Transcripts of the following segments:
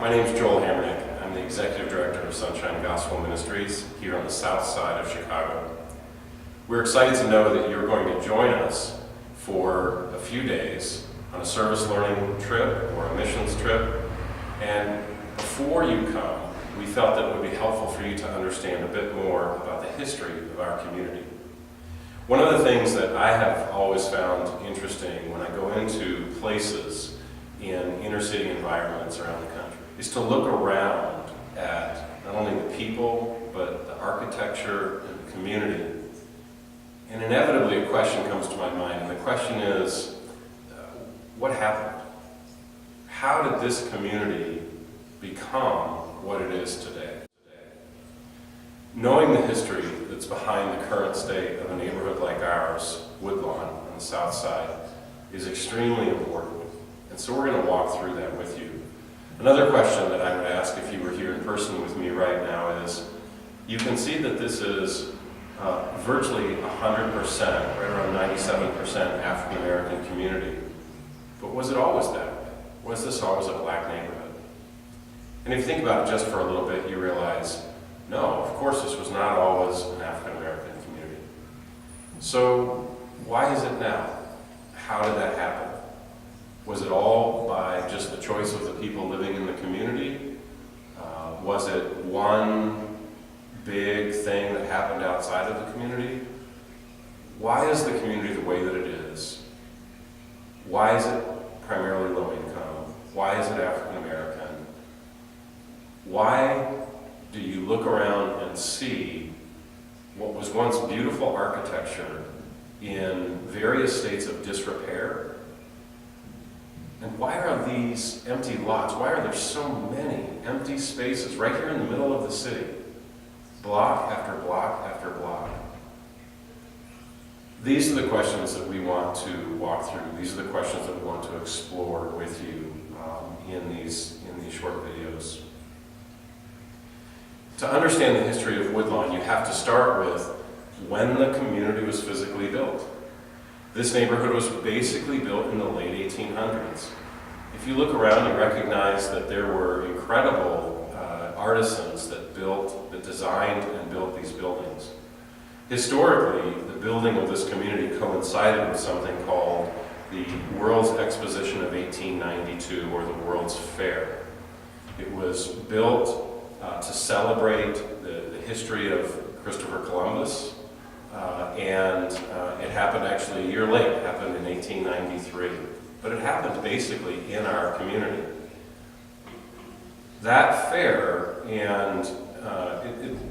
My name is Joel Hammernick. I'm the Executive Director of Sunshine Gospel Ministries here on the south side of Chicago. We're excited to know that you're going to join us for a few days on a service learning trip or a missions trip. And before you come, we felt that it would be helpful for you to understand a bit more about the history of our community. One of the things that I have always found interesting when I go into places in inner city environments around the country is to look around at not only the people, but the architecture and the community. And inevitably a question comes to my mind, and the question is, what happened? How did this community become what it is today? Knowing the history that's behind the current state of a neighborhood like ours, Woodlawn on the south side, is extremely important. And so we're going to walk through that with you. Another question that I would ask if you were here in person with me right now is, you can see that this is virtually 100%, right around 97% African American community. But was it always that way? Was this always a black neighborhood? And if you think about it just for a little bit, you realize, no, of course this was not always an African American community. So why is it now? How did that happen? Was it all by just the choice of the people living in the community? Was it one big thing that happened outside of the community? Why is the community the way that it is? Why is it primarily low income? Why is it African American? Why do you look around and see what was once beautiful architecture in various states of disrepair? And why are these empty lots? Why are there so many empty spaces right here in the middle of the city? Block after block after block. These are the questions that we want to walk through. These are the questions that we want to explore with you in these short videos. To understand the history of Woodlawn, you have to start with when the community was physically built. This neighborhood was basically built in the late 1800s. If you look around, you recognize that there were incredible artisans that designed and built these buildings. Historically, the building of this community coincided with something called the World's Exposition of 1892, or the World's Fair. It was built to celebrate the history of Christopher Columbus, and it happened actually a year late. It happened in 1893, but it happened basically in our community. That fair, and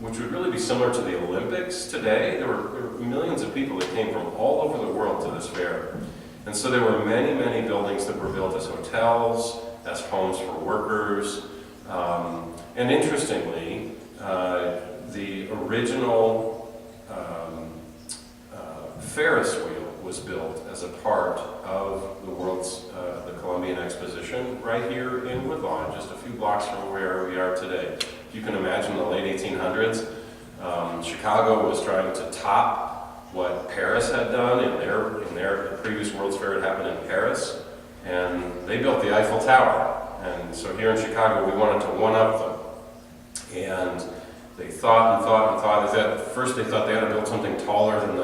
which would really be similar to the Olympics today, there were millions of people that came from all over the world to this fair. And so there were many, many buildings that were built as hotels, as homes for workers, and interestingly, the original Ferris wheel was built as a part of the Columbian Exposition right here in Woodlawn, just a few blocks from where we are today. If you can imagine the late 1800s, Chicago was trying to top what Paris had done in their previous World's Fair. Had happened in Paris, and they built the Eiffel Tower. And so here in Chicago, we wanted to one-up them. And they thought and thought and thought. First, they thought they had to build something taller than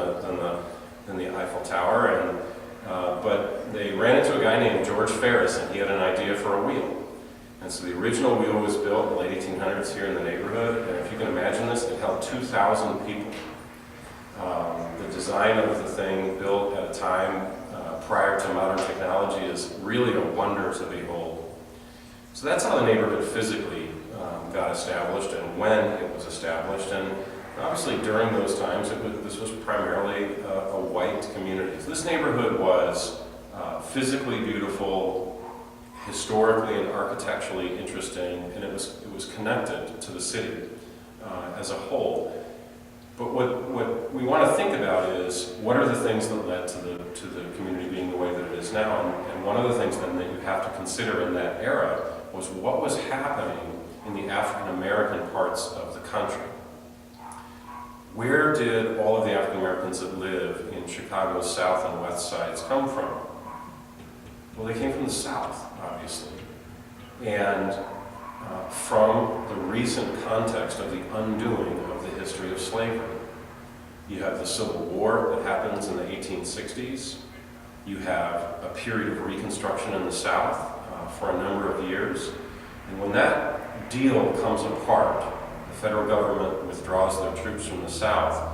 the Eiffel Tower, but they ran into a guy named George Ferris, and he had an idea for a wheel. And so the original wheel was built in the late 1800s here in the neighborhood, and if you can imagine this, it held 2,000 people. The design of the thing, built at a time prior to modern technology, is really a wonder to behold. So that's how the neighborhood physically got established and when it was established. And obviously during those times, this was primarily a white community. So this neighborhood was physically beautiful, historically and architecturally interesting, and it was connected to the city as a whole. But what we want to think about is, what are the things that led to the community being the way that it is now? And one of the things then that you have to consider in that era was what was happening in the African American parts of the country. Where did all of the African Americans that live in Chicago's south and west sides come from? Well, they came from the south, obviously. And from the recent context of the undoing of the history of slavery. You have the Civil War that happens in the 1860s. You have a period of Reconstruction in the South for a number of years. And when that deal comes apart, the federal government withdraws their troops from the South,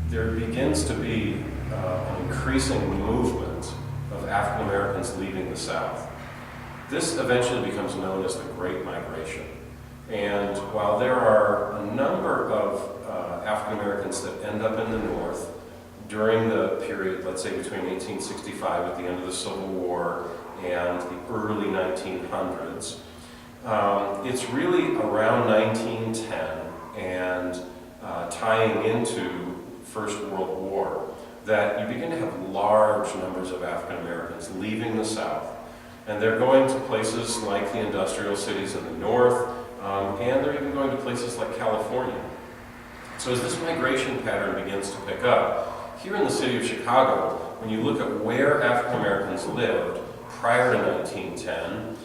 there begins to be an increasing movement of African Americans leaving the South. This eventually becomes known as the Great Migration. And while there are a number of African Americans that end up in the North during the period, let's say between 1865 at the end of the Civil War and the early 1900s, it's really around 1910 and tying into First World War that you begin to have large numbers of African Americans leaving the South. And they're going to places like the industrial cities in the North, and they're even going to places like California. So as this migration pattern begins to pick up, here in the city of Chicago, when you look at where African Americans lived prior to 1910,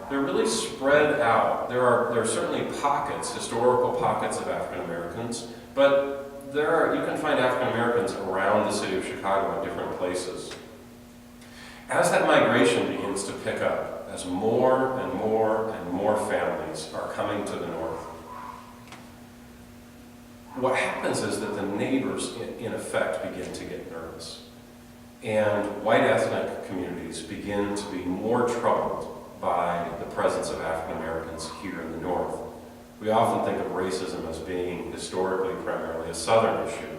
they're really spread out. There are certainly pockets, historical pockets of African Americans, but you can find African Americans around the city of Chicago in different places. As that migration begins to pick up, as more and more and more families are coming to the North, what happens is that the neighbors, in effect, begin to get nervous. And white ethnic communities begin to be more troubled by the presence of African Americans here in the North. We often think of racism as being historically primarily a Southern issue,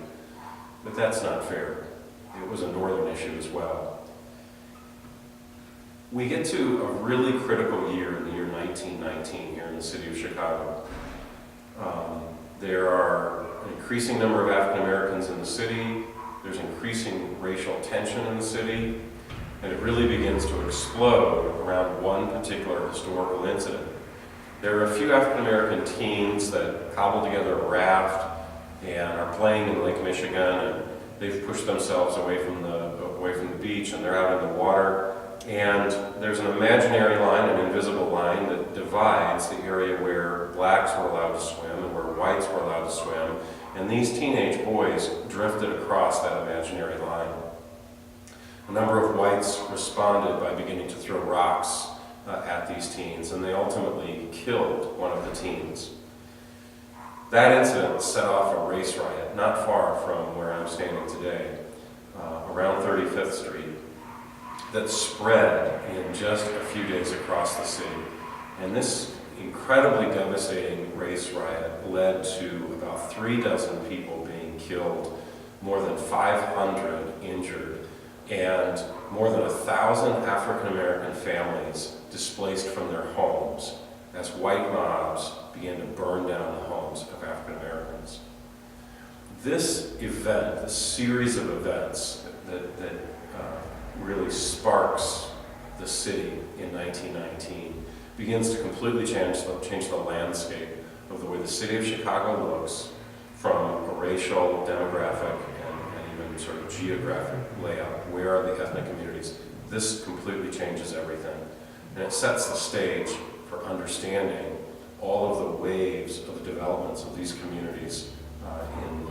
but that's not fair. It was a Northern issue as well. We get to a really critical year in the year 1919 here in the city of Chicago. There are an increasing number of African Americans in the city. There's increasing racial tension in the city, and it really begins to explode around one particular historical incident. There are a few African American teens that cobble together a raft and are playing in Lake Michigan, and they've pushed themselves away from the beach, and they're out in the water. And there's an imaginary line, an invisible line, that divides the area where blacks were allowed to swim and where whites were allowed to swim. And these teenage boys drifted across that imaginary line. A number of whites responded by beginning to throw rocks at these teens, and they ultimately killed one of the teens. That incident set off a race riot not far from where I'm standing today, around 35th Street, that spread in just a few days across the city. And this incredibly devastating race riot led to about 36 people being killed, more than 500 injured, and more than 1,000 African American families displaced from their homes as white mobs began to burn down the homes of African Americans. This event, this series of events that really sparks the city in 1919, begins to completely change the landscape of the way the city of Chicago looks from a racial, demographic, and even sort of geographic layout. Where are the ethnic communities? This completely changes everything. And it sets the stage for understanding all of the waves of the developments of these communities in